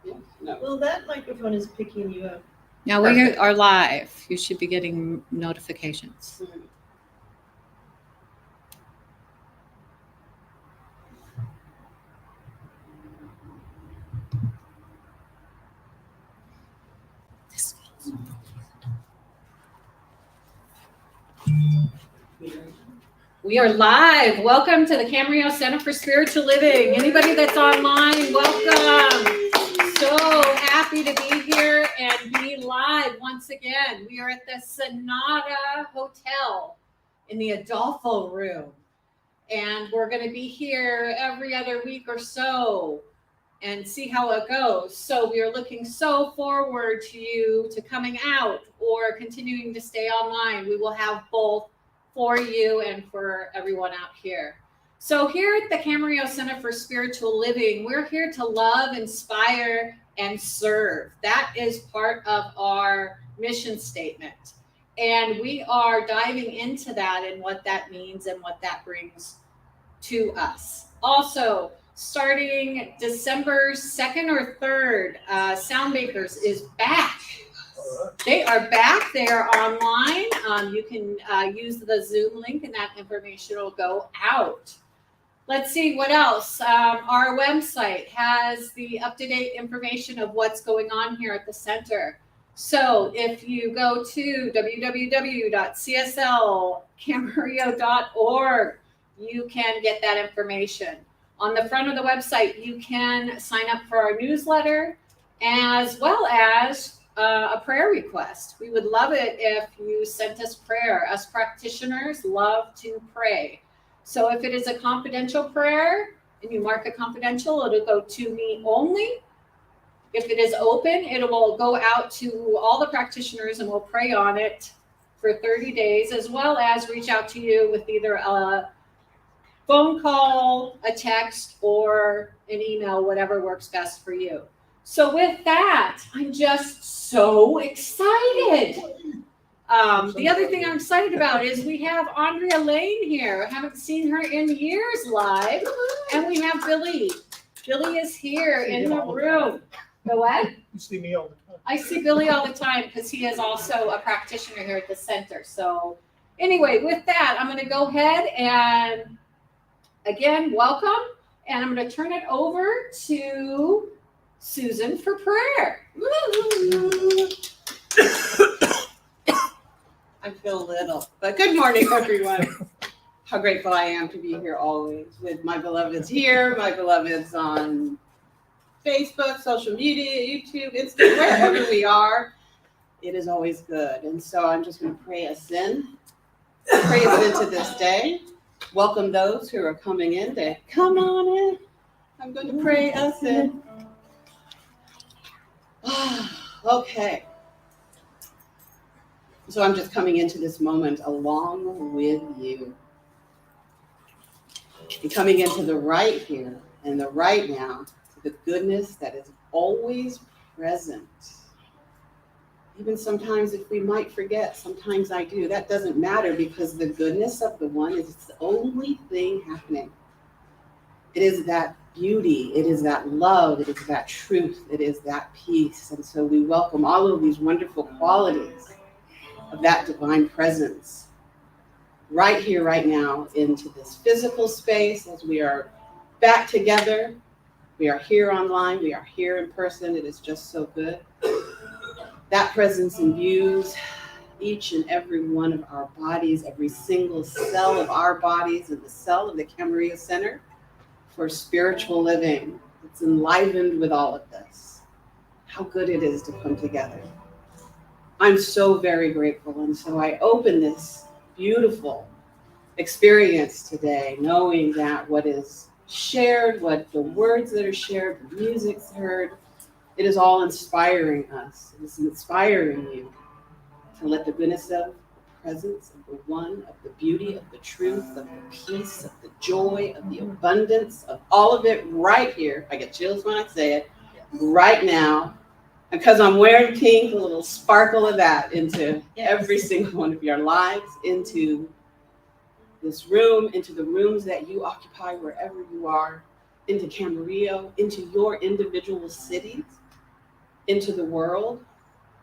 Yeah, no. Well, that microphone is picking you up. Now we are live. You should be getting notifications. We are live. Welcome to the Camarillo Center for Spiritual Living. Anybody that's online, welcome. So happy to be here and be live once again. We are at the Sonata Hotel in the Adolfo room. And we're going to be here every other week or so and see how it goes. So we are looking so forward to you to coming out or continuing to stay online. We will have both for you and for everyone out here. So here at the Camarillo Center for Spiritual Living, we're here to love, inspire, and serve. That is part of our mission statement. And we are diving into that and what that means and what that brings to us. Also, starting December 2nd or 3rd, Soundmakers is back. They are back. They are online. You can use the Zoom link and that information will go out. Let's see what else. Our website has the up-to-date information of what's going on here at the center. So if you go to www.cslcamarillo.org, you can get that information. On the front of the website, you can sign up for our newsletter as well as a prayer request. We would love it if you sent us prayer. Us practitioners love to pray. So if it is a confidential prayer and you mark it confidential, it'll go to me only. If it is open, it will go out to all the practitioners and we'll pray on it for 30 days, as well as reach out to you with either a phone call, a text, or an email, whatever works best for you. So with that, I'm just so excited. The other thing I'm excited about is we have Andrea Lane here. I haven't seen her in years live. And we have Billy. Billy is here in the room. The what? You see me all the time. I see Billy all the time because he is also a practitioner here at the center. So anyway, with that, I'm going to go ahead and again, welcome. And I'm going to turn it over to Susan for prayer. I feel little, but good morning, everyone. How grateful I am to be here always with my beloveds here, my beloveds on Facebook, social media, YouTube, Instagram, wherever we are. It is always good. And so I'm just going to pray us in. Pray us into this day. Welcome those who are coming in to come on in. I'm going to pray us in. Okay. So I'm just coming into this moment along with you. And coming into the right here and the right now, to the goodness that is always present. Even sometimes if we might forget, sometimes I do. That doesn't matter because the goodness of the one is the only thing happening. It is that beauty, it is that love, it is that truth, it is that peace. And so we welcome all of these wonderful qualities of that divine presence right here, right now, into this physical space as we are back together. We are here online, we are here in person. It is just so good. That presence imbues each and every one of our bodies, every single cell of our bodies, and the cell of the Camarillo Center for Spiritual Living. It's enlivened with all of this. How good it is to come together. I'm so very grateful. And so I open this beautiful experience today, knowing that what is shared, what the words that are shared, the music's heard, it is all inspiring us. It is inspiring you to let the goodness of the presence of the one, of the beauty, of the truth, of the peace, of the joy, of the abundance, of all of it right here. I get chills when I say it, right now. Because I'm wearing pink, a little sparkle of that into every single one of your lives, into this room, into the rooms that you occupy wherever you are, into Camarillo, into your individual cities. into the world,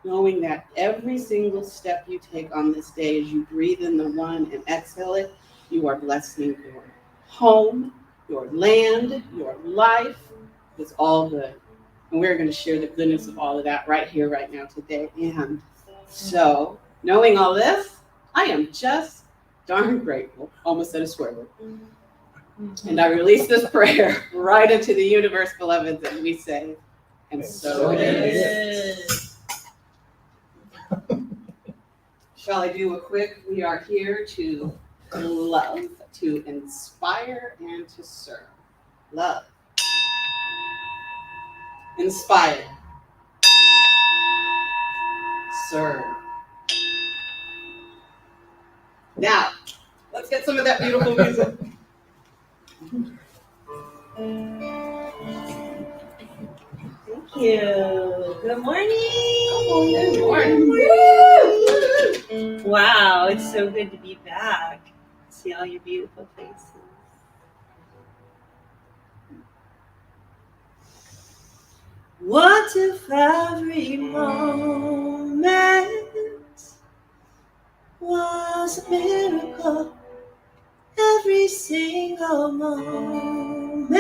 knowing that every single step you take on this day as you breathe in the one and exhale it, you are blessing your home, your land, your life. It's all good. And we're going to share the goodness of all of that right here, right now, today. And so, knowing all this, I am just darn grateful. Almost said a swear word. And I release this prayer right into the universe, beloveds, and we say, and so it is. Shall I do a quick? We are here to love, to inspire, and to serve. Love. Inspire. Serve. Now, let's get some of that beautiful music. Thank you. Good morning. Good morning. Woo! Wow, it's so good to be back. See all your beautiful faces. What if every moment was a miracle? Every single moment.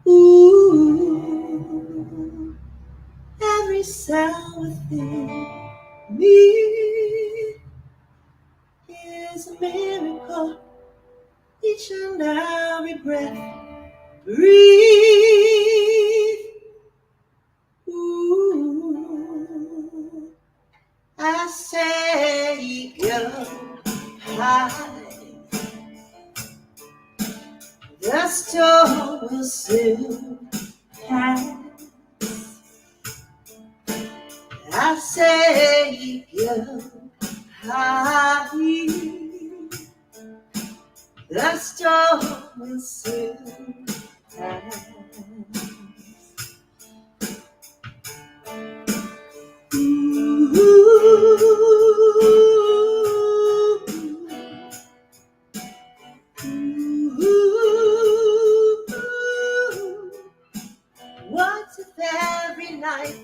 Ooh, every cell within me is a miracle. Each and every breath, breathe. Ooh, I say go high. The storm will soon pass. I say go high. The storm will soon pass. What if every life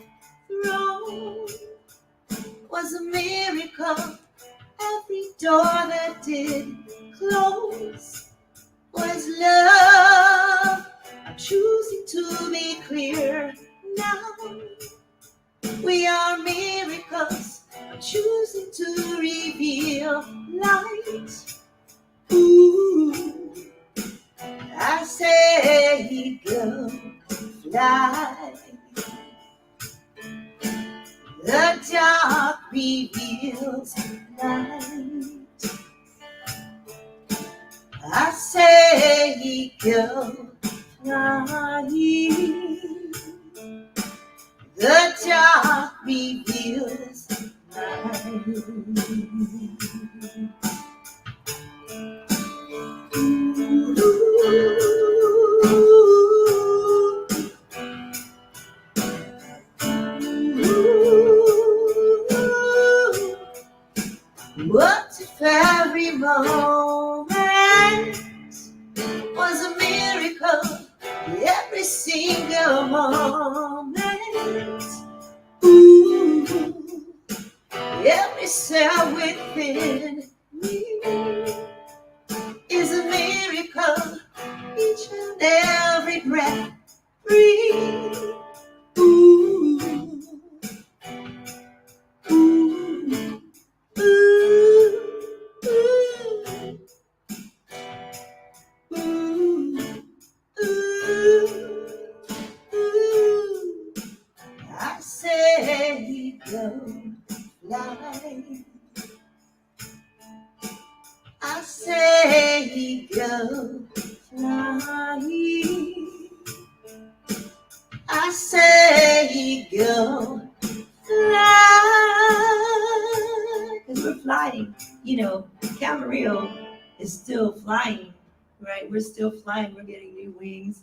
thrown was a miracle? Every door that did close was love. I'm choosing to be clear now. We are miracles. I'm choosing to reveal light. Ooh, I say go fly. The dark reveals light. I say go fly. The dark reveals light. What if every moment was a miracle? Every single moment. Ooh, every cell within me is a miracle. Each and every breath, breathe. Ooh, ooh, ooh, ooh, ooh, ooh. I say go fly. I say go fly. I say go fly. Because we're flying. You know, Camarillo is still flying, right? We're still flying. We're getting new wings,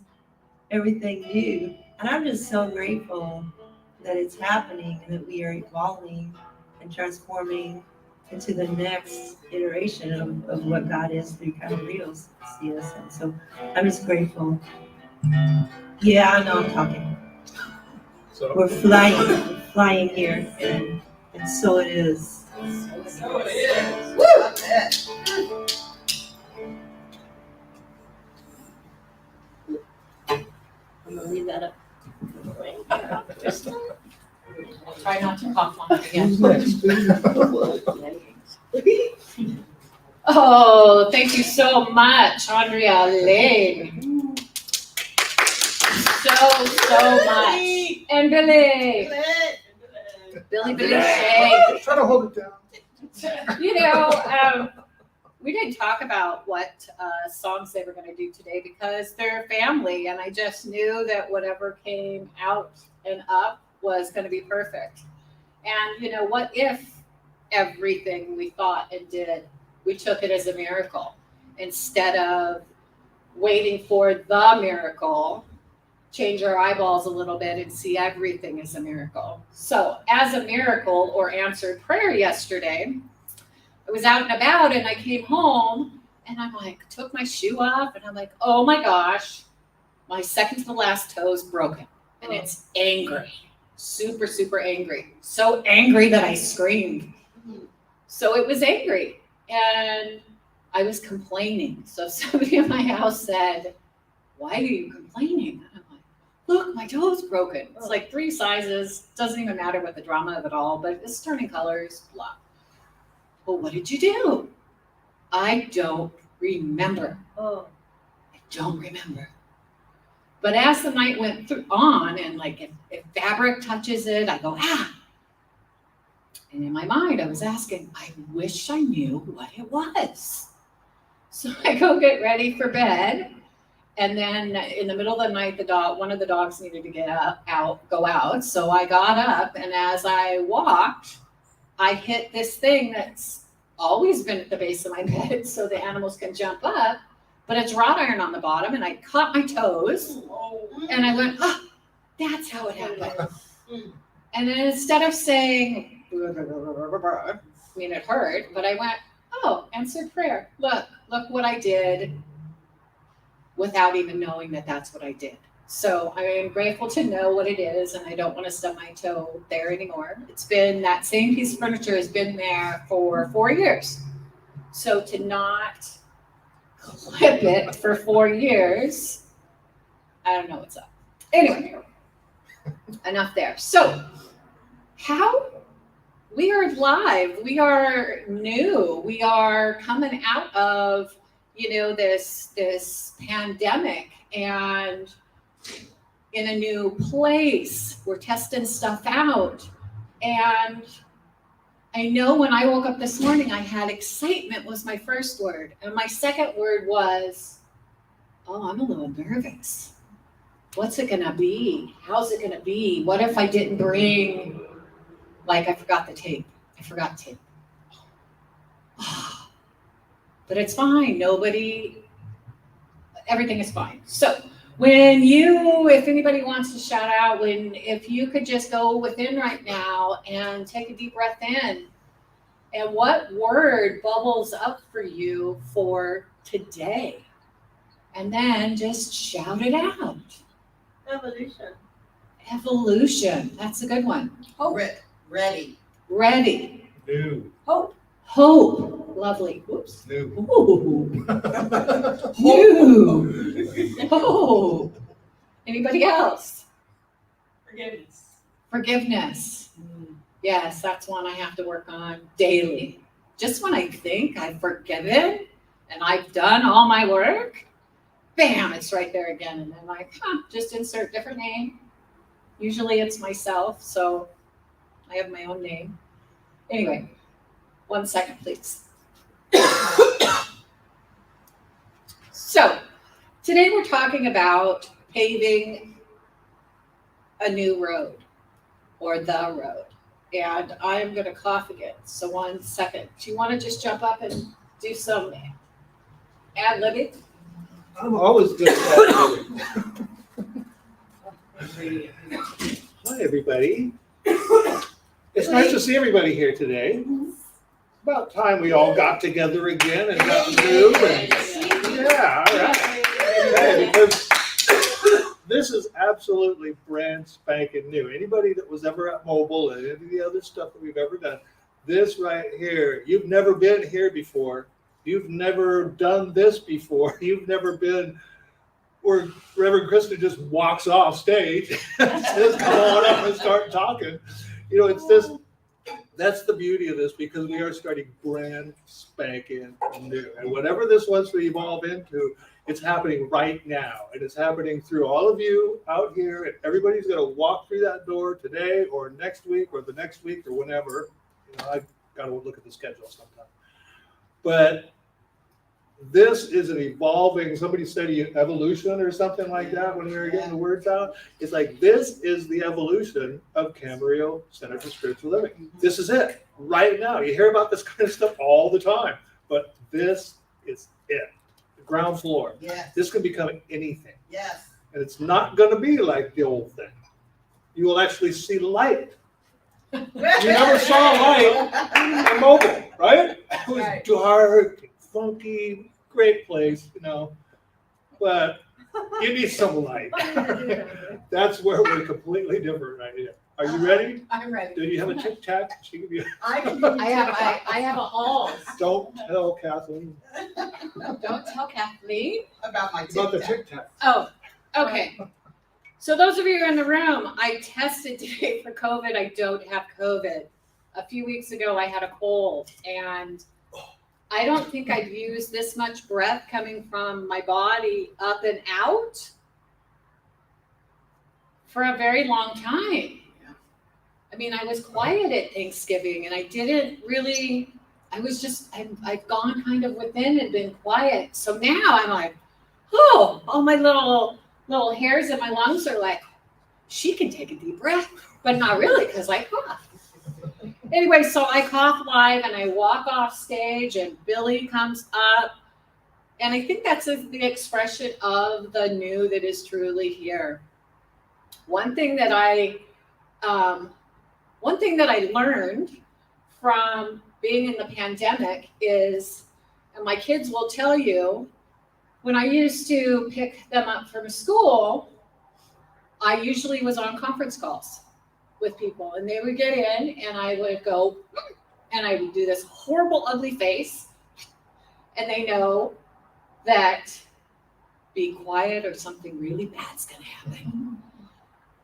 everything new. And I'm just so grateful that it's happening and that we are evolving and transforming into the next iteration of what God is through Camarillo's CSM. So I'm just grateful. Yeah, I know I'm talking. We're flying here, and so it is. So it is. Woo! Love it. I'm gonna leave that up. I'll try not to cough on it again. Oh, thank you so much, Andrea Lane. So much. And Billy. Billy Shay. Try to hold it down. You know, we didn't talk about what songs they were going to do today because they're family, and I just knew that whatever came out and up was going to be perfect. And you know, what if everything we thought and did, we took it as a miracle instead of waiting for the miracle, change our eyeballs a little bit and see everything as a miracle. So as a miracle or answered prayer yesterday, I was out and about and I came home and I'm like, took my shoe off and I'm like, oh my gosh, my second to last toe is broken and it's angry, super, super angry. So angry that I screamed. So it was angry and I was complaining. So somebody in my house said, why are you complaining? And I'm like, look, my toe's broken. It's like 3 sizes. Doesn't even matter what the drama of it all, but it's turning colors, blah. Well, what did you do? I don't remember. Oh. I don't remember. But as the night went on, and like if fabric touches it, I go, ah. And in my mind, I was asking, I wish I knew what it was. So I go get ready for bed. And then in the middle of the night, one of the dogs needed to go out. So I got up, and as I walked, I hit this thing that's always been at the base of my bed so the animals can jump up, but it's wrought iron on the bottom, and I caught my toes, and I went, oh, that's how it happened. And then instead of saying, I mean, it hurt, but I went, oh, answered prayer. Look what I did without even knowing that that's what I did. So I am grateful to know what it is, and I don't want to stub my toe there anymore. It's been, that same piece of furniture has been there for 4 years. So to not clip it for 4 years, I don't know what's up. Anyway, enough there. So how we are live, we are new, we are coming out of, you know, this pandemic and in a new place. We're testing stuff out. And I know when I woke up this morning, I had excitement was my first word. And my second word was, oh, I'm a little nervous. What's it gonna be? How's it gonna be? What if I didn't bring, like I forgot the tape. I forgot tape. But it's fine. Everything is fine. So if anybody wants to shout out, if you could just go within right now and take a deep breath in, and what word bubbles up for you for today? And then just shout it out. Evolution. Evolution. That's a good one. Hope. Ready. Ready. New. Hope. Hope. Lovely. Whoops. New. Ooh. New. Hope. Anybody else? Forgiveness. Yes, that's one I have to work on daily. Just when I think I've forgiven and I've done all my work, bam, it's right there again. And then like, just insert different name. Usually it's myself, so I have my own name. Anyway, 1 second, please. So today we're talking about paving a new road or the road. And I'm going to cough again. So 1 second. Do you want to just jump up and do some ad-libbing? I'm always good at that. Hi, everybody. It's nice to see everybody here today. About time we all got together again and got to move. Yeah, all right. Okay, because This is absolutely brand spanking new. Anybody that was ever at Mobile and any of the other stuff that we've ever done, this right here, you've never been here before. You've never done this before. You've never been where Reverend Kristen just walks off stage and says, come on up and start talking. You know, it's this, that's the beauty of this, because we are starting brand spanking new. And whatever this wants to evolve into, it's happening right now. And it's happening through all of you out here. And everybody's going to walk through that door today or next week or the next week or whenever. You know, I've got to look at the schedule sometime. But this is an evolving, somebody said evolution or something like that when we were getting the words out. It's like, this is the evolution of Camarillo Center for Spiritual Living. This is it right now. You hear about this kind of stuff all the time, but this is it. The ground floor. Yes. This can become anything. Yes. And it's not going to be like the old thing. You will actually see light. You never saw light in Mobile, right? It was dark, funky, great place, you know, but you need some light. That's where we're completely different right here. Are you ready? I'm ready. Do you have a tic tac? She can be. I have a all. Don't tell Kathleen Don't tell Kathleen. About my about the tic-tac. tic tac. Oh, okay. So those of you in the room, I tested today for COVID. I don't have COVID. A few weeks ago, I had a cold, and I don't think I've used this much breath coming from my body up and out for a very long time. I mean, I was quiet at Thanksgiving, and I didn't really, I've gone kind of within and been quiet. So now I'm like, oh, all my little hairs in my lungs are like, she can take a deep breath, but not really, because I cough. Anyway, so I cough live and I walk off stage and Billy comes up. And I think that's the expression of the new that is truly here. One thing that I learned from being in the pandemic is, and my kids will tell you, when I used to pick them up from school, I usually was on conference calls with people, and they would get in and I would go, and I would do this horrible, ugly face. And they know that being quiet or something really bad's gonna happen.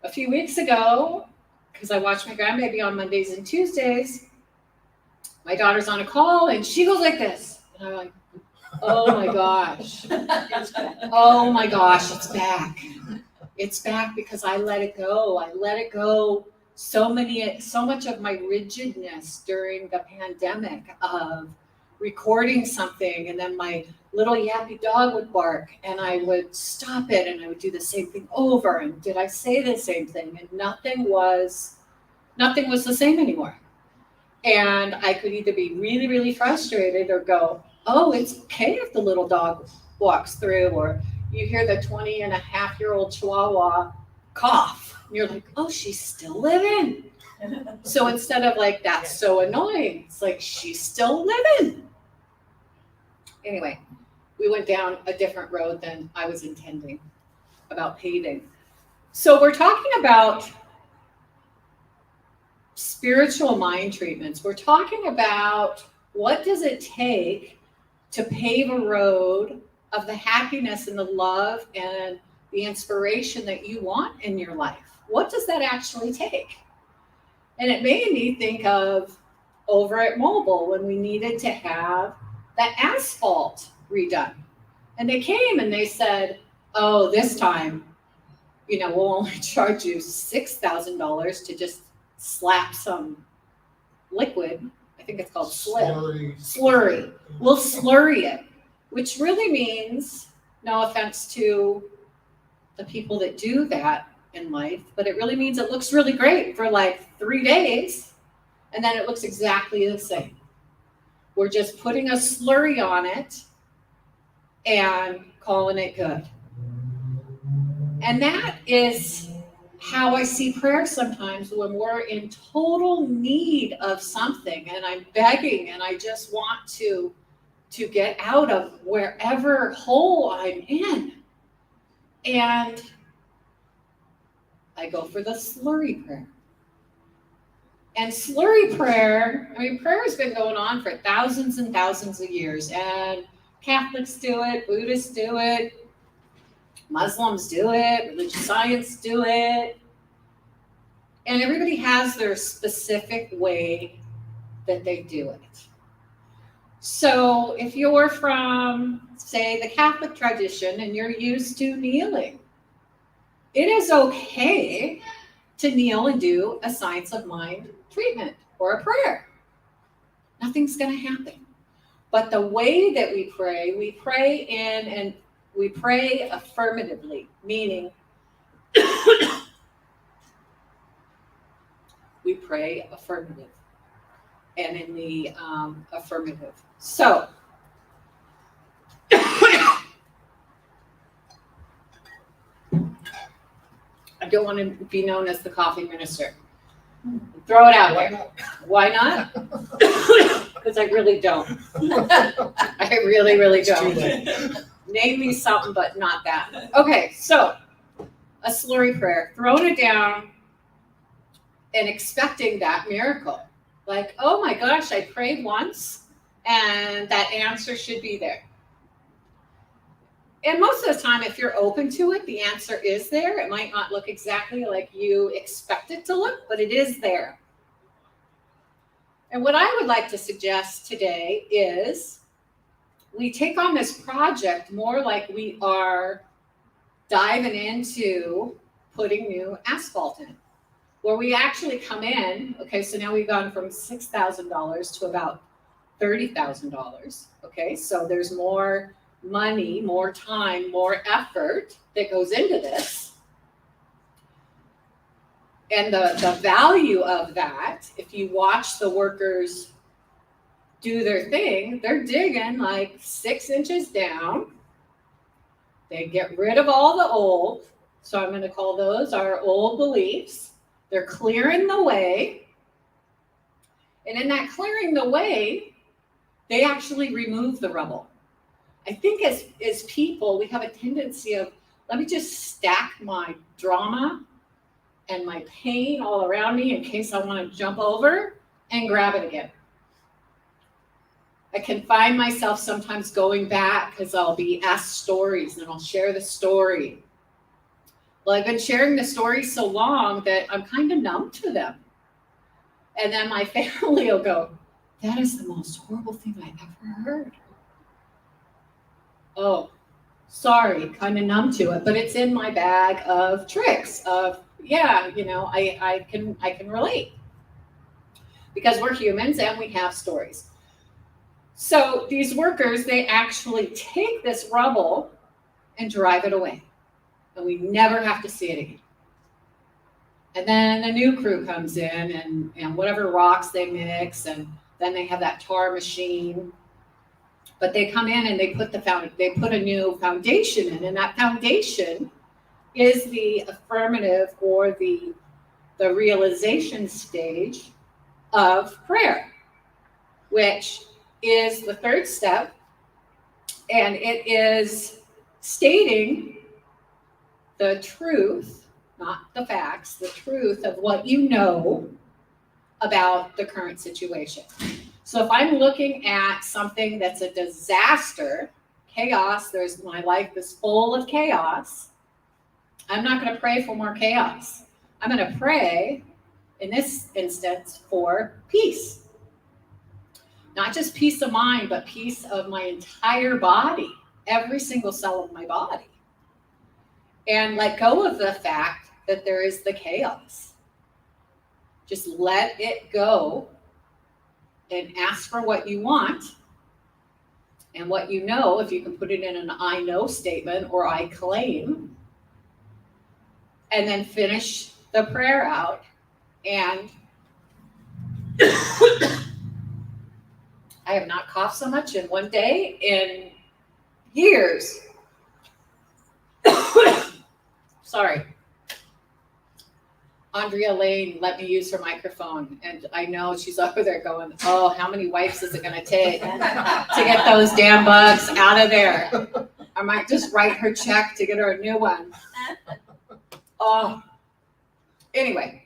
A few weeks ago, because I watch my grandbaby on Mondays and Tuesdays, my daughter's on a call and she goes like this. And I'm like, oh my gosh. Oh my gosh, it's back. It's back because I let it go. I let it go. So much of my rigidness during the pandemic of recording something, and then my little yappy dog would bark and I would stop it and I would do the same thing over. And did I say the same thing? And nothing was the same anymore. And I could either be really, really frustrated or go, oh, it's okay if the little dog walks through, or you hear the 20-and-a-half-year-old Chihuahua cough. And you're like, oh, she's still living. So instead of like, that's so annoying, it's like, she's still living. Anyway, we went down a different road than I was intending about paving. So we're talking about spiritual mind treatments. We're talking about what does it take to pave a road of the happiness and the love and the inspiration that you want in your life. What does that actually take? And it made me think of over at Mobile when we needed to have that asphalt redone. And they came and they said, oh, this time, we'll only charge you $6,000 to just slap some liquid. I think it's called slurry. We'll slurry it, which really means, no offense to the people that do that in life, but it really means it looks really great for like 3 days, and then it looks exactly the same. We're just putting a slurry on it and calling it good. And that is how I see prayer sometimes when we're in total need of something and I'm begging and I just want to get out of wherever hole I'm in. And I go for the slurry prayer. And slurry prayer, I mean, prayer has been going on for thousands and thousands of years, and Catholics do it, Buddhists do it, Muslims do it, religious science do it, and everybody has their specific way that they do it. So if you're from, say, the Catholic tradition and you're used to kneeling, it is okay to kneel and do a science of mind treatment or a prayer. Nothing's going to happen. But the way that we pray in and we pray affirmatively, meaning we pray affirmative and in the affirmative. So, I don't want to be known as the coffee minister. Throw it out there. Why not? Because I really don't. I really, really don't. Name me something, but not that. Okay, so a slurry prayer. Throwing it down and expecting that miracle. Like, oh my gosh, I prayed once and that answer should be there. And most of the time, if you're open to it, the answer is there. It might not look exactly like you expect it to look, but it is there. And what I would like to suggest today is we take on this project more like we are diving into putting new asphalt in, where we actually come in. Okay, so now we've gone from $6,000 to about $30,000. Okay, so there's more money, more time, more effort that goes into this. And the value of that, if you watch the workers do their thing, they're digging like 6 inches down. They get rid of all the old, so I'm going to call those our old beliefs. They're clearing the way. And in that clearing the way, they actually remove the rubble. I think as people, we have a tendency of, let me just stack my drama and my pain all around me in case I want to jump over and grab it again. I can find myself sometimes going back because I'll be asked stories and I'll share the story. Well, I've been sharing the story so long that I'm kind of numb to them. And then my family will go, that is the most horrible thing I've ever heard. Oh, sorry, kind of numb to it, but it's in my bag of tricks of, yeah, you know, I can relate because we're humans and we have stories. So these workers, they actually take this rubble and drive it away, and we never have to see it again. And then a new crew comes in and whatever rocks they mix, and then they have that tar machine. But they come in and they put a new foundation in, and that foundation is the affirmative or the realization stage of prayer, which is the third step, and it is stating the truth, not the facts, the truth of what you know about the current situation. So if I'm looking at something that's a disaster, chaos, my life is full of chaos, I'm not going to pray for more chaos. I'm going to pray, in this instance, for peace. Not just peace of mind, but peace of my entire body, every single cell of my body. And let go of the fact that there is the chaos. Just let it go and ask for what you want and what you know, if you can put it in an I know statement or I claim, and then finish the prayer out. And I have not coughed so much in one day in years. Sorry. Andrea Lane let me use her microphone, and I know she's over there going, oh, how many wipes is it going to take to get those damn bugs out of there? I might just write her check to get her a new one. Oh, Anyway,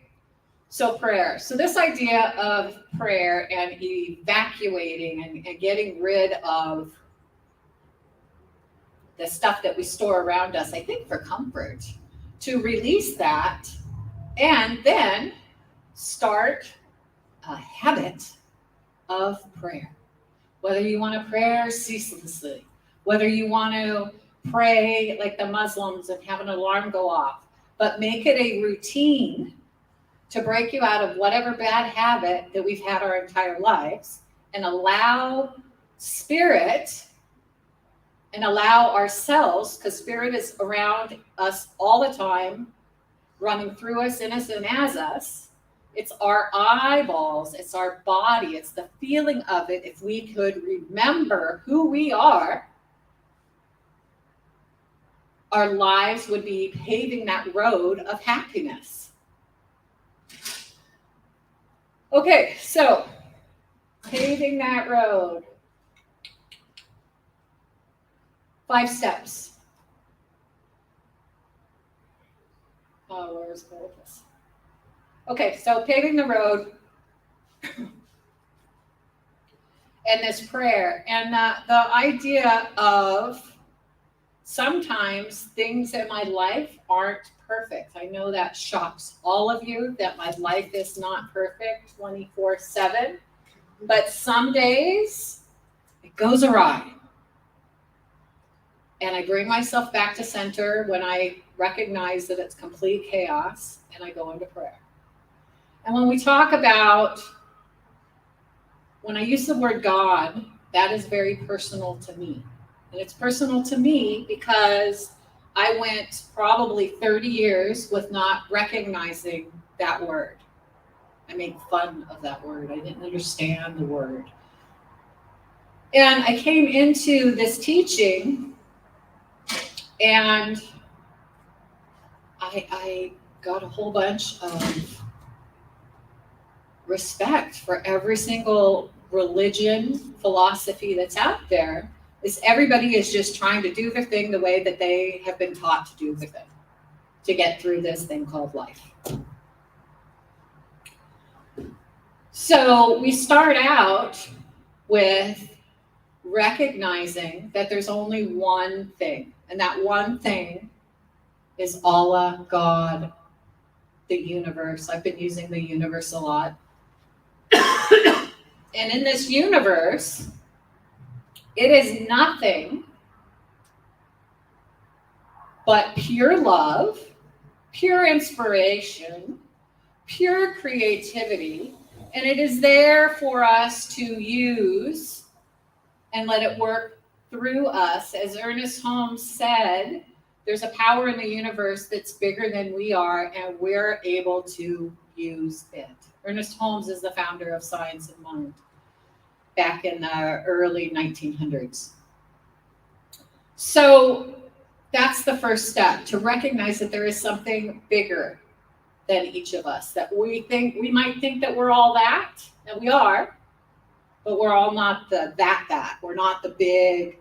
so prayer. So this idea of prayer and evacuating and getting rid of the stuff that we store around us, I think for comfort, to release that and then start a habit of prayer. Whether you want to pray ceaselessly, whether you want to pray like the Muslims and have an alarm go off, but make it a routine to break you out of whatever bad habit that we've had our entire lives, and allow spirit and allow ourselves, because spirit is around us all the time, running through us, in us, and as us. It's our eyeballs, it's our body, it's the feeling of it. If we could remember who we are, our lives would be paving that road of happiness. Okay, so paving that road. 5 steps. Oh, where's the focus? Okay, so paving the road and this prayer, and the idea of sometimes things in my life aren't perfect. I know that shocks all of you, that my life is not perfect 24/7, but some days it goes awry. And I bring myself back to center when I recognize that it's complete chaos, and I go into prayer. And when we talk about, when I use the word God, that is very personal to me. And it's personal to me because I went probably 30 years with not recognizing that word. I made fun of that word. I didn't understand the word. And I came into this teaching, and I got a whole bunch of respect for every single religion, philosophy that's out there. Is everybody is just trying to do their thing the way that they have been taught to do their thing to get through this thing called life. So we start out with recognizing that there's only one thing, and that one thing is Allah, God, the universe. I've been using the universe a lot. And in this universe, it is nothing but pure love, pure inspiration, pure creativity, and it is there for us to use and let it work through us. As Ernest Holmes said, there's a power in the universe that's bigger than we are, and we're able to use it. Ernest Holmes is the founder of Science of Mind back in the early 1900s. So that's the first step, to recognize that there is something bigger than each of us, that we might think that we're all that, and we are, but we're all not that. We're not the big,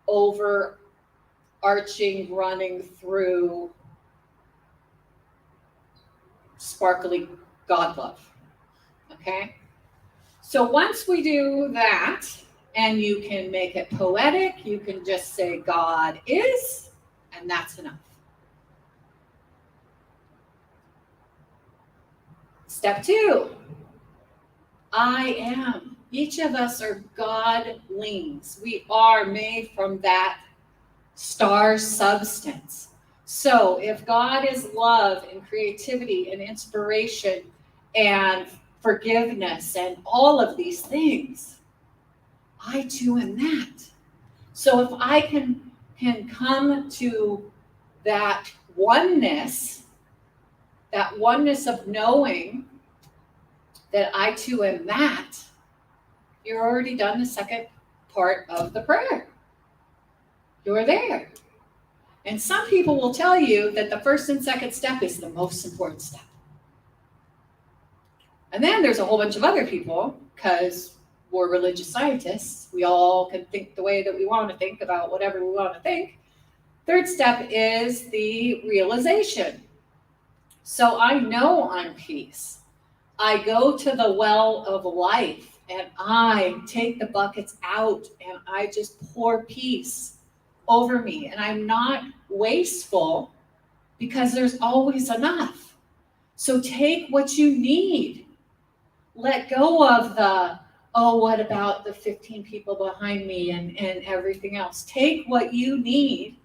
overarching, running through, sparkly God love. Okay? So once we do that, and you can make it poetic, you can just say God is, and that's enough. Step 2, I am. Each of us are Godlings. We are made from that star substance. So if God is love and creativity and inspiration and forgiveness and all of these things, I too am that. So if I can come to that oneness of knowing that I too am that, you're already done the second part of the prayer. You're there. And some people will tell you that the first and second step is the most important step. And then there's a whole bunch of other people, because we're religious scientists. We all can think the way that we want to think about whatever we want to think. Third step is the realization. So I know I'm peace. I go to the well of life and I take the buckets out and I just pour peace over me. And I'm not wasteful because there's always enough. So take what you need. Let go of the, oh, what about the 15 people behind me and everything else? Take what you need,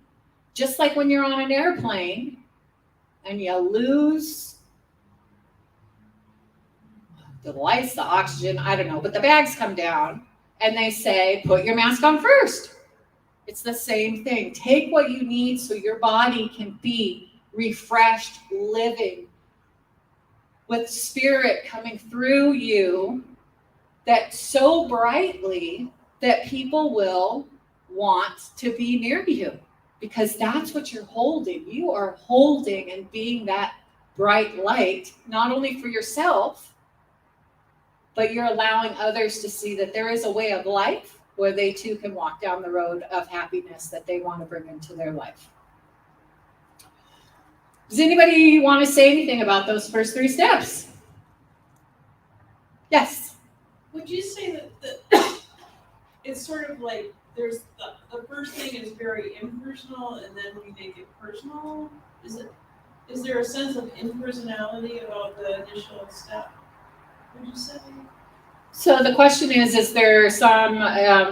just like when you're on an airplane and you lose the lights, the oxygen, I don't know, but the bags come down and they say, put your mask on first. It's the same thing. Take what you need so your body can be refreshed, living with spirit coming through you that so brightly that people will want to be near you because that's what you're holding. You are holding and being that bright light, not only for yourself, but you're allowing others to see that there is a way of life where they too can walk down the road of happiness that they want to bring into their life. Does anybody want to say anything about those first 3 steps? Yes. Would you say that it's sort of like there's the first thing is very impersonal and then we make it personal? Is there a sense of impersonality about the initial step? Would you say? So the question is there some,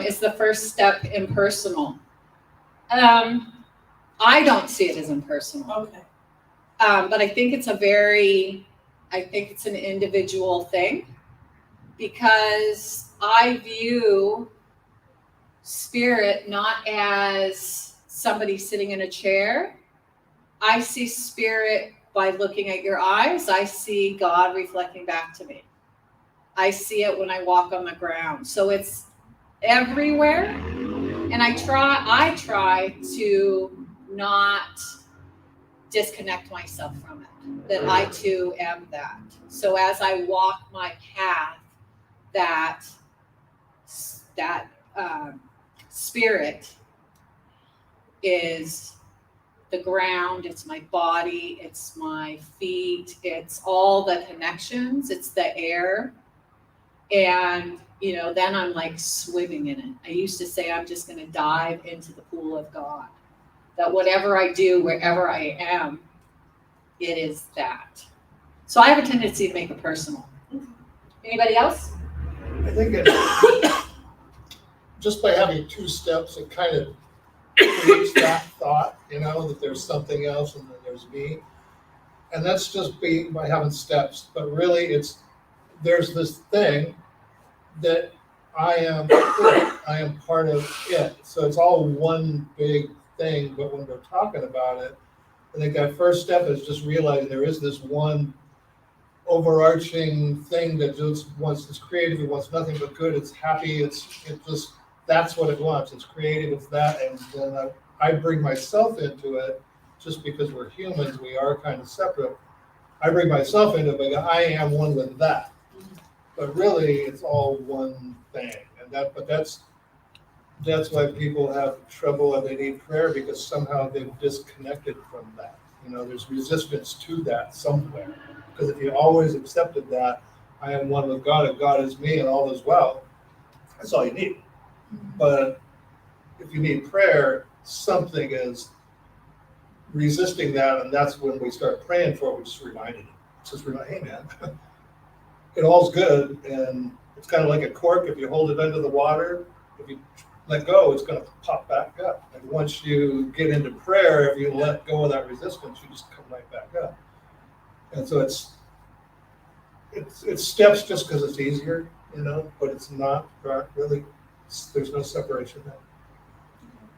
is the first step impersonal? I don't see it as impersonal. Okay. But I think it's an individual thing because I view spirit not as somebody sitting in a chair. I see spirit by looking at your eyes. I see God reflecting back to me. I see it when I walk on the ground. So it's everywhere. And I try to not disconnect myself from it, that I too am that. So as I walk my path, that spirit is the ground, it's my body, it's my feet, it's all the connections, it's the air. And, then I'm like swimming in it. I used to say I'm just going to dive into the pool of God. That whatever I do, wherever I am, it is that. So I have a tendency to make it personal. Anybody else? I think just by having 2 steps, it kind of creates that thought, that there's something else and then there's me. And that's just by having steps. But really, there's this thing that I am part of it. So it's all one big thing. But when we're talking about it, I think that first step is just realizing there is this one overarching thing that just wants, it's creative, it wants nothing but good, it's happy, that's what it wants, it's creative, it's that, and then I bring myself into it just because we're humans, we are kind of separate. I bring myself into it, but I am one with that. But really, it's all one thing, but that's why people have trouble and they need prayer because somehow they've disconnected from that. There's resistance to that somewhere. Because if you always accepted that, I am one with God and God is me and all is well, that's all you need. But if you need prayer, something is resisting that, and that's when we start praying for it. We just remind it. Hey man, it all's good, and it's kind of like a cork. If you hold it under the water, if you let go, it's going to pop back up. And once you get into prayer, if you let go of that resistance, you just come right back up. And so it's steps just because it's easier, but it's not really. There's no separation there.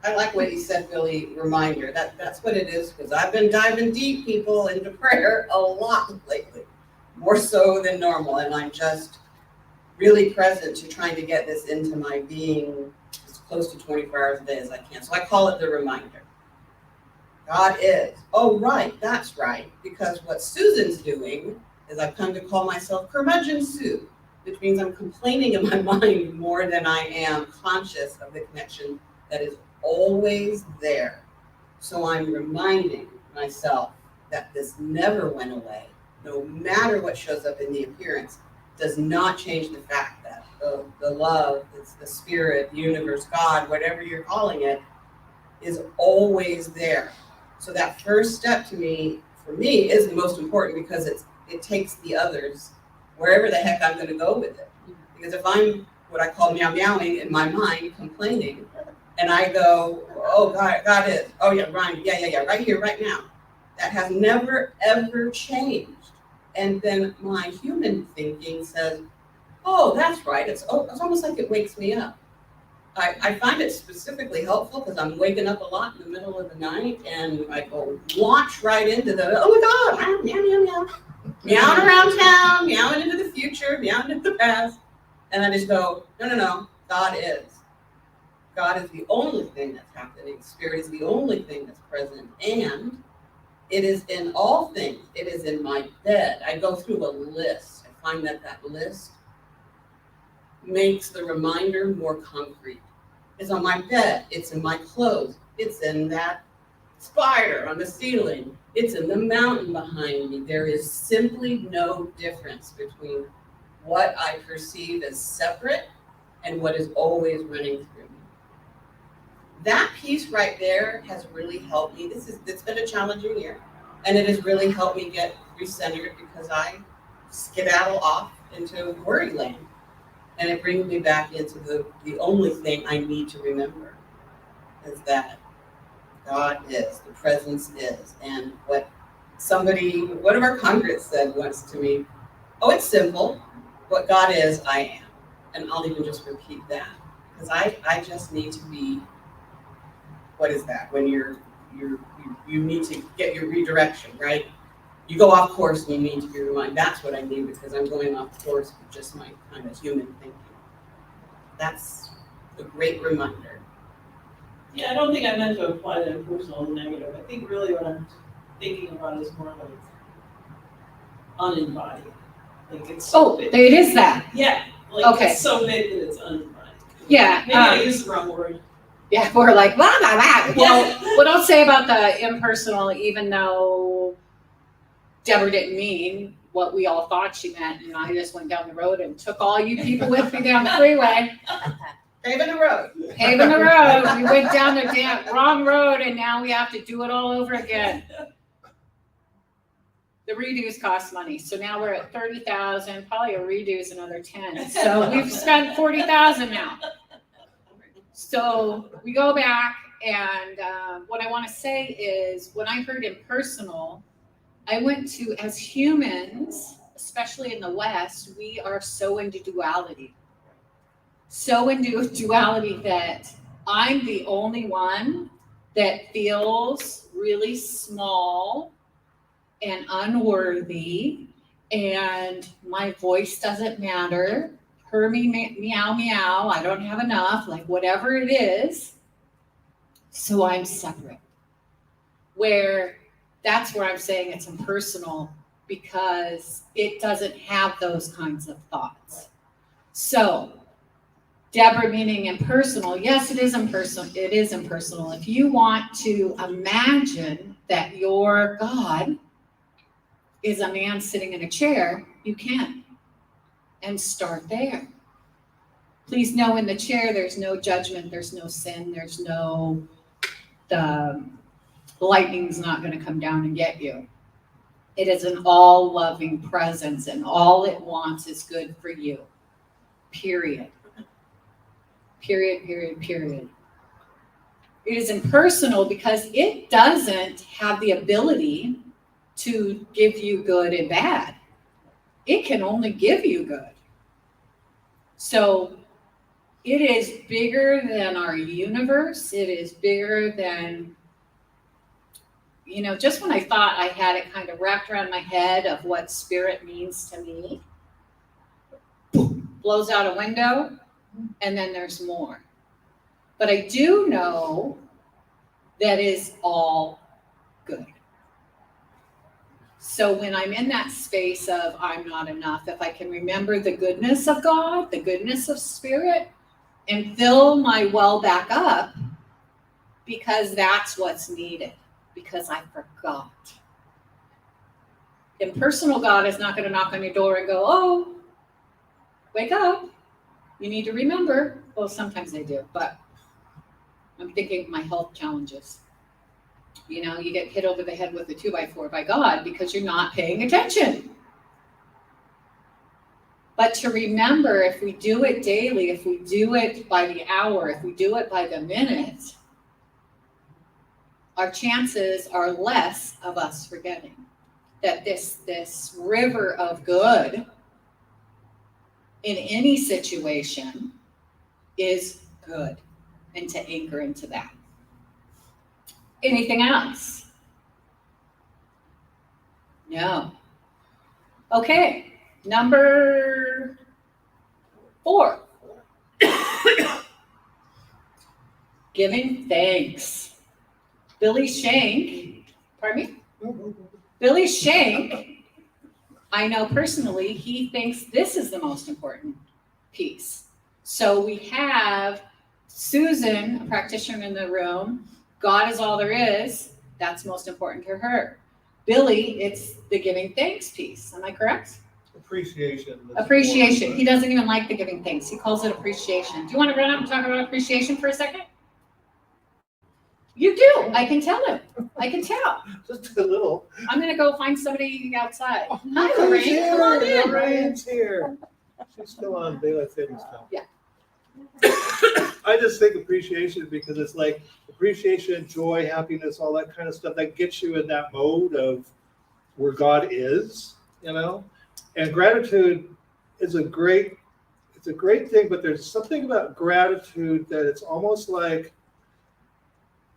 I like what you said, Billy. Reminder that's what it is because I've been diving deep, people, into prayer a lot lately, more so than normal, and I'm just really present to trying to get this into my being as close to 24 hours a day as I can. So I call it the reminder. God is. Oh, right, that's right. Because what Susan's doing is I've come to call myself curmudgeon Sue, which means I'm complaining in my mind more than I am conscious of the connection that is always there. So I'm reminding myself that this never went away, no matter what shows up in the appearance, does not change the fact that the love, it's the spirit, the universe, God, whatever you're calling it, is always there. So that first step for me, is the most important because it takes the others wherever the heck I'm going to go with it. Because if I'm what I call meow meowing in my mind, complaining, and I go, oh God is, oh yeah, Ryan, yeah, right here, right now. That has never ever changed. And then my human thinking says, oh, that's right. It's almost like it wakes me up. I find it specifically helpful because I'm waking up a lot in the middle of the night and I go launch right into the, oh my God, meow, meow, meow, meowing around town, meowing into the future, meowing into the past. And I just go, no, God is. God is the only thing that's happening. Spirit is the only thing that's present. And it is in all things. It is in my bed. I go through a list. I find that list makes the reminder more concrete. It's on my bed. It's in my clothes. It's in that spider on the ceiling. It's in the mountain behind me. There is simply no difference between what I perceive as separate and what is always running through me. That piece right there has really helped me. It's been a challenging year, and it has really helped me get recentered because I skedaddle off into worry land. And it brings me back into the only thing I need to remember is that God is, the presence is. And what one of our congregants said once to me, oh, it's simple. What God is, I am. And I'll even just repeat that. Because I just need to be, what is that? When you need to get your redirection, right? You go off course and you need to be reminded. That's what I need because I'm going off course with just my kind of human thinking. That's a great reminder. Yeah, I don't think I meant to apply that impersonal as negative. I think really what I'm thinking about is more like unembodied. Like it's so big. It is that. Yeah. Like Okay. It's so big that it's unembodied. Yeah. Maybe I used the wrong word. Yeah, we're like, blah, blah, blah. Well, Yeah. what I'll say about the impersonal, even though Deborah didn't mean what we all thought she meant, and I just went down the road and took all you people with me down the freeway. Paving the road. Paving the road. We went down the wrong road, and now we have to do it all over again. The redos cost money, so now we're at 30,000. Probably a redo is another 10. So we've spent 40,000 now. So we go back, and what I want to say is, when I heard impersonal, I went to, as humans, especially in the West, we are so into duality. So into duality that I'm the only one that feels really small and unworthy, and my voice doesn't matter. Hear me meow meow, I don't have enough, like whatever it is. So I'm separate. That's where I'm saying it's impersonal, because it doesn't have those kinds of thoughts. So Deborah meaning impersonal, yes, it is impersonal. It is impersonal. If you want to imagine that your God is a man sitting in a chair, you can. And start there. Please know, in the chair, there's no judgment, there's no sin, there's no, the lightning's not going to come down and get you. It is an all-loving presence, and all it wants is good for you. Period. Period, period, period. It is impersonal because it doesn't have the ability to give you good and bad. It can only give you good. So it is bigger than our universe. It is bigger than, just when I thought I had it kind of wrapped around my head of what spirit means to me, blows out a window, and then there's more. But I do know that is all good. So when I'm in that space of I'm not enough, if I can remember the goodness of God, the goodness of spirit, and fill my well back up, because that's what's needed, because I forgot. Impersonal God is not going to knock on your door and go, oh, wake up. You need to remember. Well, sometimes they do, but I'm thinking of my health challenges. You know, you get hit over the head with a 2x4 by God because you're not paying attention. But to remember, if we do it daily, if we do it by the hour, if we do it by the minute, our chances are less of us forgetting that this river of good in any situation is good, and to anchor into that. Anything else? No. Okay, number 4. Giving thanks. Billy Shank, pardon me? Billy Shank, I know personally, he thinks this is the most important piece. So we have Susan, a practitioner in the room. God is all there is. That's most important to her. Billy, it's the giving thanks piece. Am I correct? Appreciation. Appreciation. He doesn't even like the giving thanks. He calls it appreciation. Do you want to run up and talk about appreciation for a second? You do. I can tell him. I can tell. Just a little. I'm going to go find somebody outside. Oh, Hi, Lorraine. Come on in. Lorraine's here. She's still on daylight savings time. Yeah. I just think appreciation because it's like appreciation, joy, happiness, all that kind of stuff that gets you in that mode of where God is, you know. And gratitude is a great thing, but there's something about gratitude that it's almost like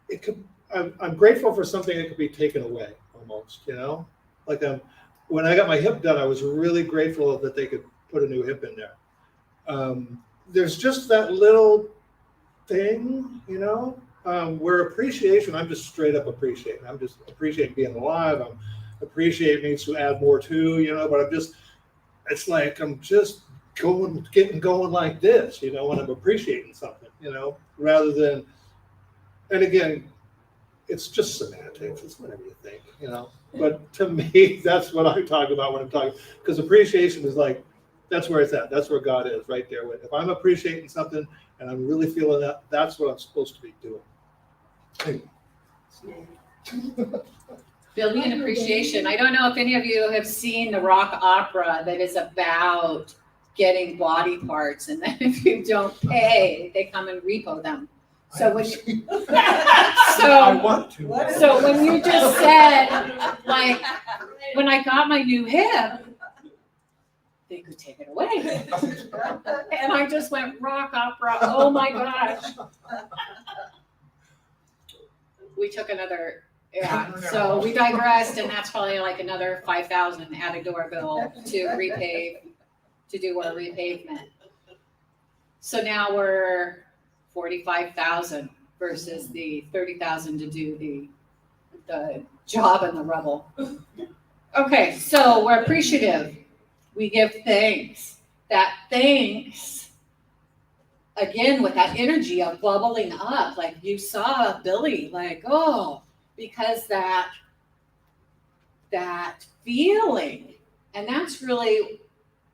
it could. I'm grateful for something that could be taken away, almost, you know. Like when I got my hip done, I was really grateful that they could put a new hip in there. There's just that little thing, you know, where appreciation, I'm just straight up appreciating. I'm just appreciating being alive. I'm appreciating means to add more to, you know, but it's like I'm just getting going like this, you know, when I'm appreciating something, you know, rather than, and again, it's just semantics. It's whatever you think, you know. But to me, that's what I talk about when I'm talking, because appreciation is like, that's where it's at. That's where God is, right there. If I'm appreciating something and I'm really feeling that, that's what I'm supposed to be doing. Building an appreciation. I don't know if any of you have seen the rock opera that is about getting body parts, and then if you don't pay, they come and repo them. So when I want to. So when you just said, like, when I got my new hip, they could take it away. And I just went rock opera. Oh my gosh. We took another, so we digressed, and that's probably like another 5,000 added to our bill to repave, to do our repavement. So now we're 45,000 versus the 30,000 to do the job in the rubble. Okay, so we're appreciative. We give thanks. That thanks, again, with that energy of bubbling up, like you saw Billy, like, oh, because that feeling, and that's really,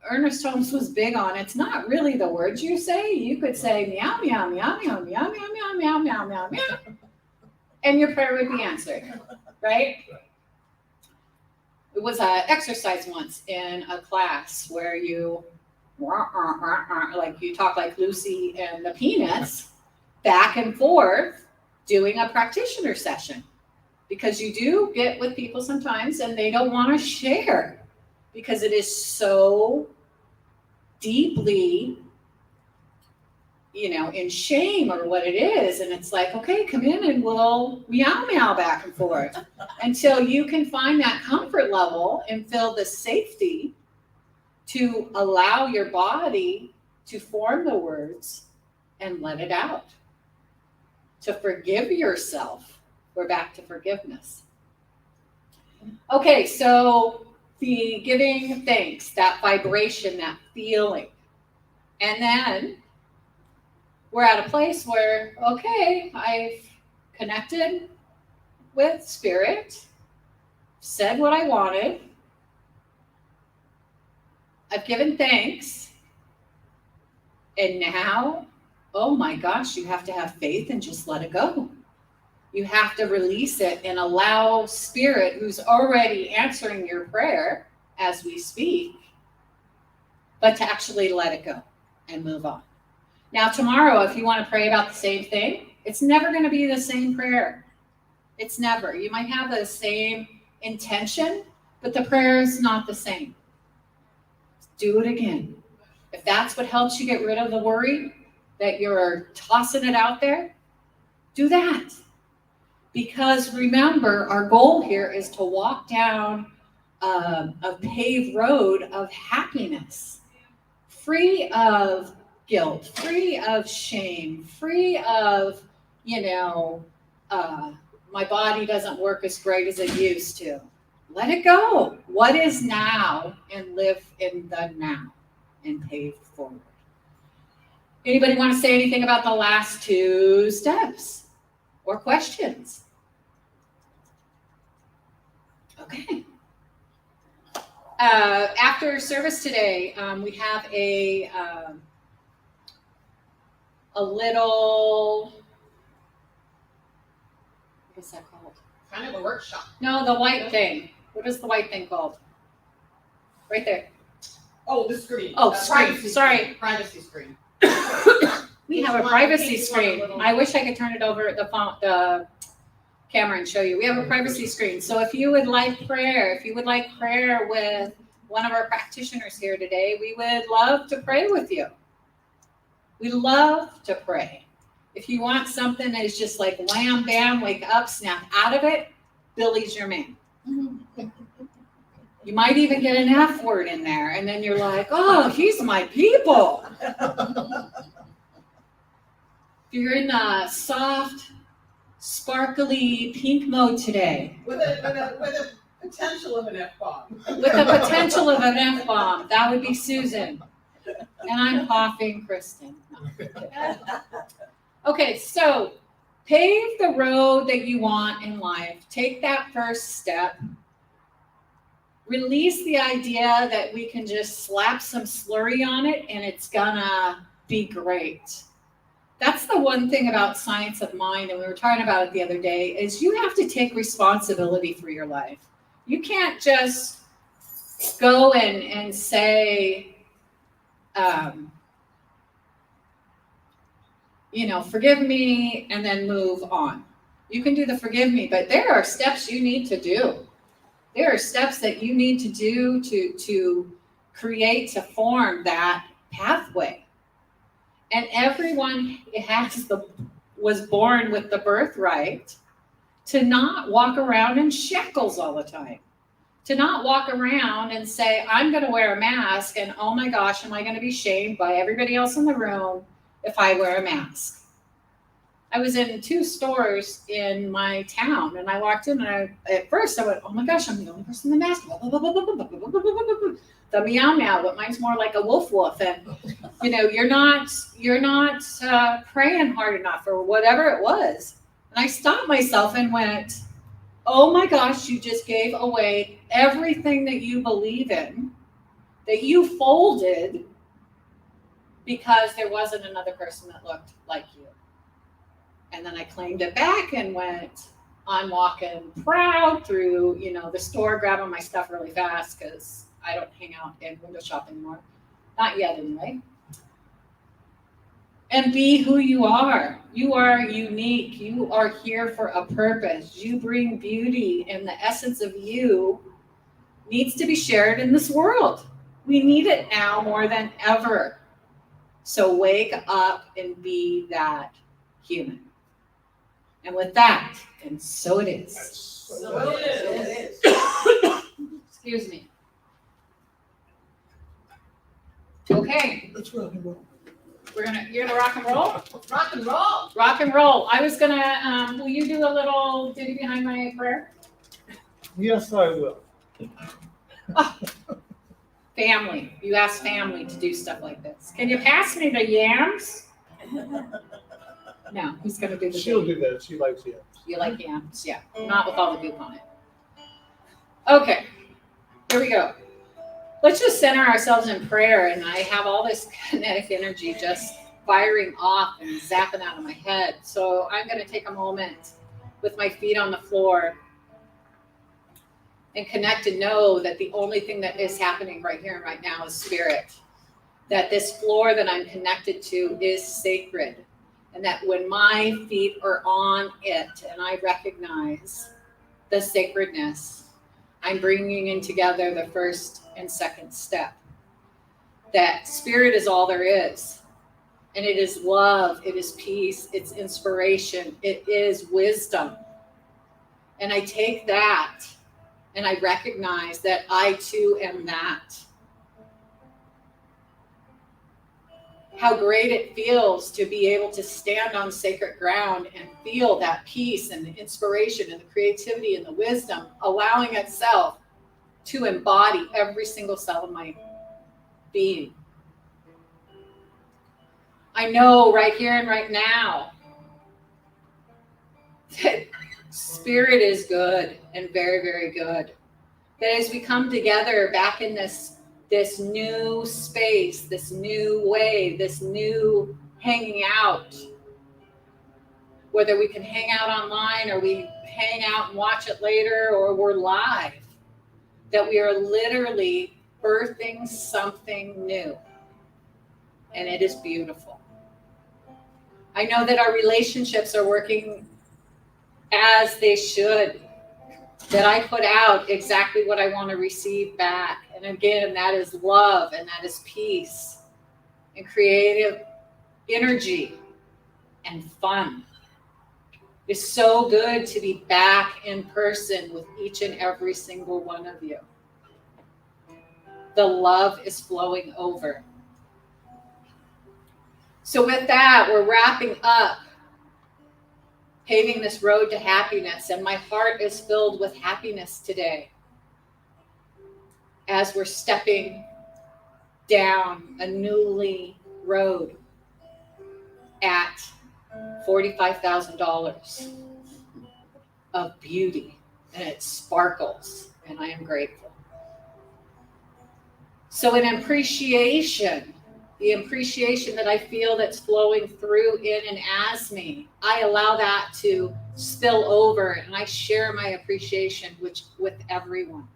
Ernest Holmes was big on, it's not really the words you say. You could say meow, meow, meow, meow, meow, meow, meow, meow, meow, meow, meow, and your prayer would be answered, right? It was an exercise once in a class where you, like you talk like Lucy and the Peanuts, back and forth, doing a practitioner session. Because you do get with people sometimes and they don't want to share because it is so deeply, you know, in shame or what it is. And it's like, okay, come in and we'll meow meow back and forth until you can find that comfort level and feel the safety to allow your body to form the words and let it out. To forgive yourself. We're back to forgiveness. Okay, so the giving thanks, that vibration, that feeling. And then we're at a place where, okay, I've connected with spirit, said what I wanted, I've given thanks. And now, oh my gosh, you have to have faith and just let it go. You have to release it and allow Spirit, who's already answering your prayer as we speak, but to actually let it go and move on. Now, tomorrow, if you want to pray about the same thing, it's never going to be the same prayer. It's never. You might have the same intention, but the prayer is not the same. Do it again. If that's what helps you get rid of the worry, that you're tossing it out there, do that. Because remember, our goal here is to walk down a paved road of happiness, free of guilt, free of shame, free of, my body doesn't work as great as it used to. Let it go. What is now, and live in the now and pave forward. Anybody want to say anything about the last 2 steps or questions? Okay. After service today, we have a little, what's that called? Kind of a workshop. No, the white thing. What is the white thing called? Right there. Oh, the screen. Oh, screen. Privacy Sorry. screen. Privacy screen. We Each have a one- privacy each one a screen. little- I wish I could turn it over the camera and show you. We have a privacy screen. So if you would like prayer, with one of our practitioners here today, we would love to pray with you. We love to pray. If you want something that is just like wham, bam, wake up, snap out of it, Billy's your man. You might even get an F word in there, and then you're like, oh, he's my people. If you're in a soft, sparkly pink mode today, With a potential of an F-bomb. with the potential of an F-bomb, that would be Susan. And I'm coughing Kristen. No. Okay, so pave the road that you want in life. Take that first step. Release the idea that we can just slap some slurry on it and it's gonna be great. That's the one thing about science of mind, and we were talking about it the other day, is you have to take responsibility for your life. You can't just go and say, forgive me, and then move on. You can do the forgive me, but there are steps you need to do. There are steps that you need to do to create, to form that pathway. And everyone was born with the birthright to not walk around in shackles all the time. To not walk around and say, I'm going to wear a mask, and oh my gosh, am I going to be shamed by everybody else in the room if I wear a mask? I was in 2 stores in my town, and I walked in, and at first I went, oh my gosh, I'm the only person in the mask. The meow meow, but mine's more like a woof woof. And you're not praying hard enough or whatever it was. And I stopped myself and went, oh my gosh, you just gave away everything that you believe in, that you folded because there wasn't another person that looked like you. And then I claimed it back and went on walking proud through, the store, grabbing my stuff really fast because I don't hang out and window shop anymore. Not yet, anyway. And be who you are. You are unique. You are here for a purpose. You bring beauty, and the essence of you needs to be shared in this world. We need it now more than ever. So wake up and be that human. And with that, and so it is. So it is. Excuse me. Okay, Let's rock and roll. you're gonna rock and roll? Rock and roll. Rock and roll. I was gonna, will you do a little ditty behind my prayer? Yes, I will. Family. You asked family to do stuff like this. Can you pass me the yams? No, who's gonna do the She'll ditty? do that. She likes it. You like yams? Yeah, not with all the goop on it. Okay, here we go. let's just center ourselves in prayer. And I have all this kinetic energy just firing off and zapping out of my head. So I'm going to take a moment with my feet on the floor and connect and know that the only thing that is happening right here and right now is spirit. That this floor that I'm connected to is sacred. And that when my feet are on it and I recognize the sacredness, I'm bringing in together the first and second step. That spirit is all there is. And it is love, it is peace, it's inspiration, it is wisdom. And I take that and I recognize that I too am that. How great it feels to be able to stand on sacred ground and feel that peace and the inspiration and the creativity and the wisdom allowing itself to embody every single cell of my being. I know right here and right now that spirit is good and very, very good. That as we come together back in this new space, this new way, this new hanging out, whether we can hang out online or we hang out and watch it later or we're live, that we are literally birthing something new. And it is beautiful. I know that our relationships are working as they should, that I put out exactly what I want to receive back. And again, that is love and that is peace and creative energy and fun. It's so good to be back in person with each and every single one of you. The love is flowing over. So with that, we're wrapping up Paving This Road to Happiness, and my heart is filled with happiness today as we're stepping down a newly road at $45,000 of beauty, and it sparkles, and I am grateful. So an appreciation, the appreciation that I feel that's flowing through in and as me, I allow that to spill over and I share my appreciation with everyone.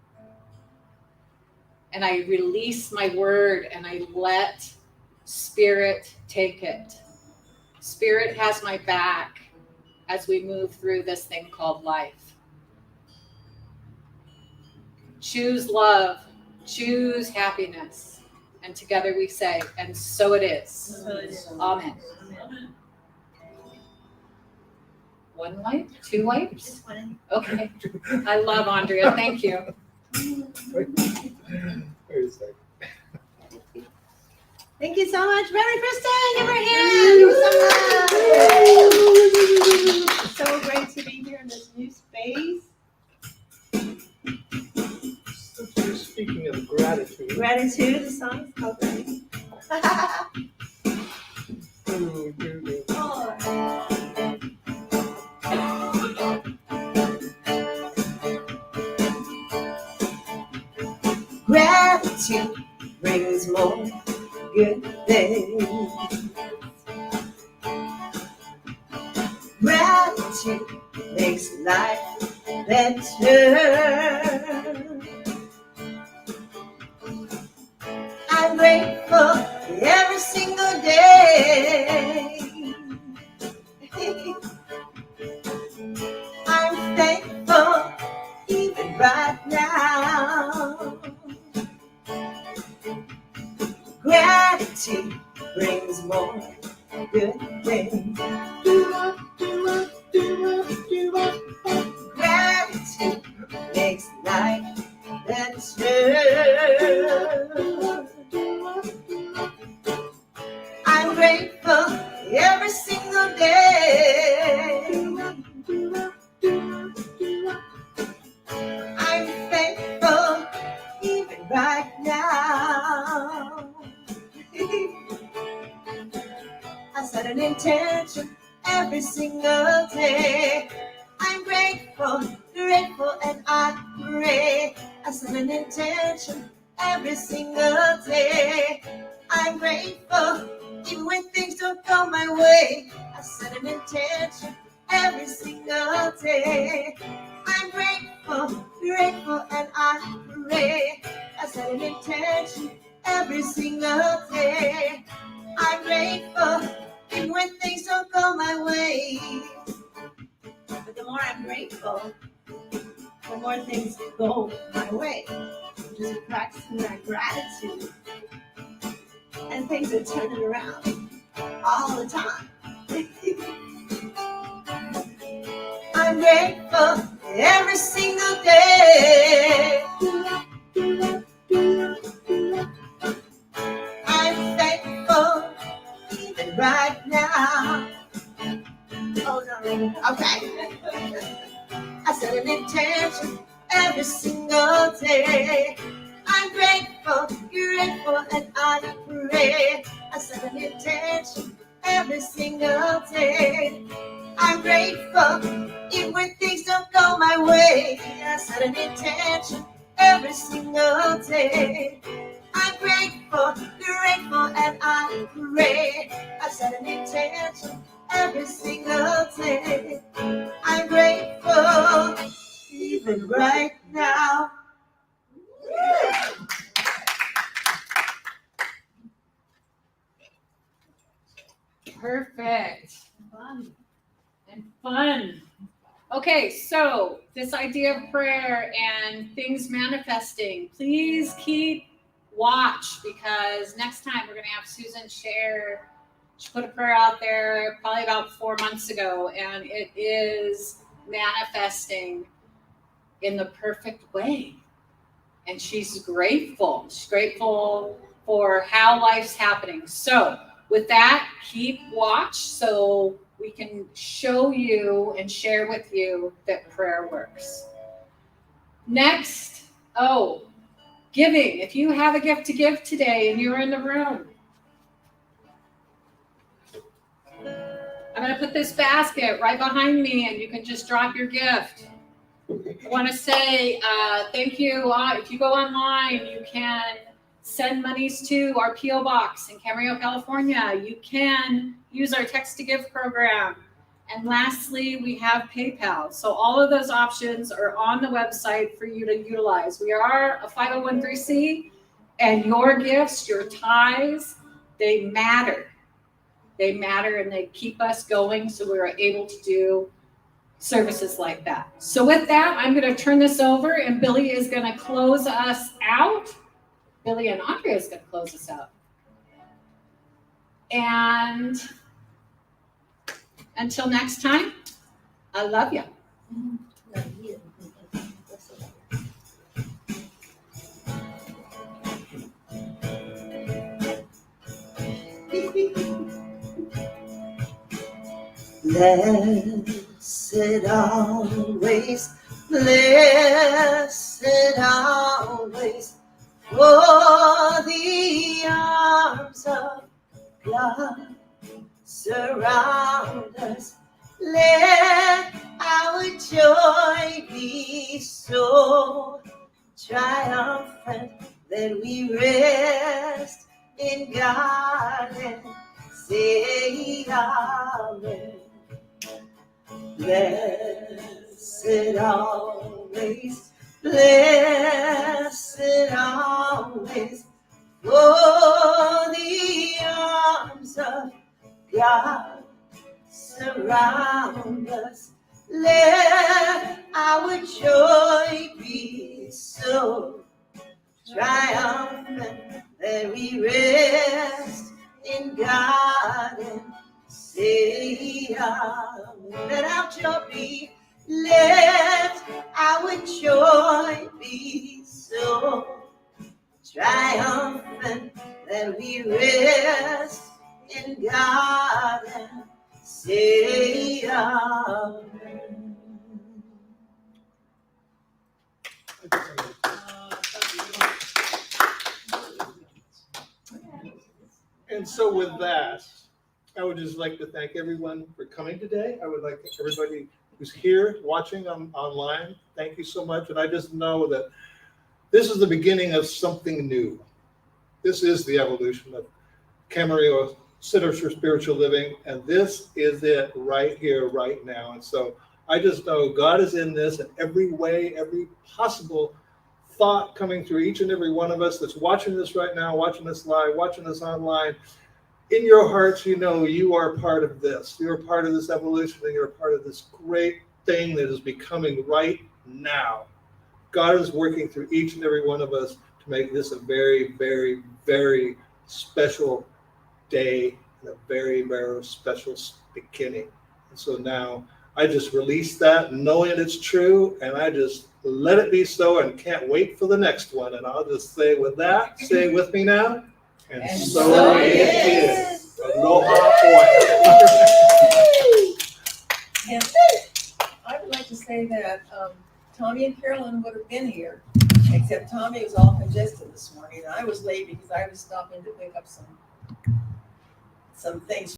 And I release my word and I let spirit take it. Spirit has my back as we move through this thing called life. Choose love, choose happiness. And together we say, and so it is. So it is. Amen. One wipe? Two wipes? Just one. Okay. I love Andrea. Thank you. Wait a second. Thank you so much, Reverend Kristen. Give her a hand. So great to be here in this new space. Since you're speaking of gratitude, Gratitude, the song is called Gratitude. Gratitude brings more good things. Gratitude makes life better. I'm grateful every single day. I'm thankful even right now. Gratitude brings more good things. Gratitude makes life better. I'm grateful every single day. I'm thankful even right now. I set an intention every single day. I'm grateful, grateful, and I pray. I set an intention every single day. I'm grateful, even when things don't go my way. I set an intention every single day. I'm grateful, grateful, and I pray. I set an intention every single day. I'm grateful, even when things don't go my way. But the more I'm grateful, the more things go my way. Just practicing that gratitude, and things are turning around all the time. I'm grateful every single day. I'm thankful even right now. Oh no, okay. I set an intention every single day. I'm grateful, grateful, and I pray. I set an intention every single day. I'm grateful, even when things don't go my way. I set an intention every single day. I'm grateful, grateful, and I pray. I set an intention every single day. I'm grateful, even right now. Perfect. Fun. And fun. Okay, so this idea of prayer and things manifesting, please keep watch, because next time we're going to have Susan share. She put a prayer out there probably about 4 months ago, and it is manifesting in the perfect way. And she's grateful. She's grateful for how life's happening. So with that, keep watch so we can show you and share with you that prayer works. Next, giving. If you have a gift to give today and you're in the room, I'm going to put this basket right behind me and you can just drop your gift. I want to say thank you. If you go online, you can send monies to our P.O. Box in Camarillo, California. You can use our text to give program. And lastly, we have PayPal. So all of those options are on the website for you to utilize. We are a 501(c), and your gifts, your tithes, they matter. They matter and they keep us going, so we're able to do services like that. So with that, I'm going to turn this over, and Billy is going to close us out. Billy and Andrea is going to close us out. And until next time, I love you. Blessed always, blessed always, for the arms of God surround us. Let our joy be so triumphant that we rest in God and say amen. Blessed always, blessed always, for the arms of God surround us. Let our joy be so triumphant that we rest in God and say amen. Let our joy be, let our joy be so triumphant that we rest in God and say amen. And so with that, I would just like to thank everyone for coming today. I would like everybody who's here watching online, thank you so much. And I just know that This is the beginning of something new. This is the evolution of Camarillo Center for Spiritual Living, and this is it right here, right now. And so I just know God is in this in every way, every possible thought coming through each and every one of us that's watching this right now, watching this live, watching this online. In your hearts, you know you are part of this. You're part of this evolution, and you're part of this great thing that is becoming right now. God is working through each and every one of us to make this a very, very, very special day and a very, very special beginning. And so now I just release that knowing it's true, and I just let it be so and can't wait for the next one. And I'll just say with that, say it with me now. And so it is. Aloha Hawaii. And I would like to say that Tommy and Carolyn would have been here, except Tommy was all congested this morning. And I was late because I was stopping to pick up some things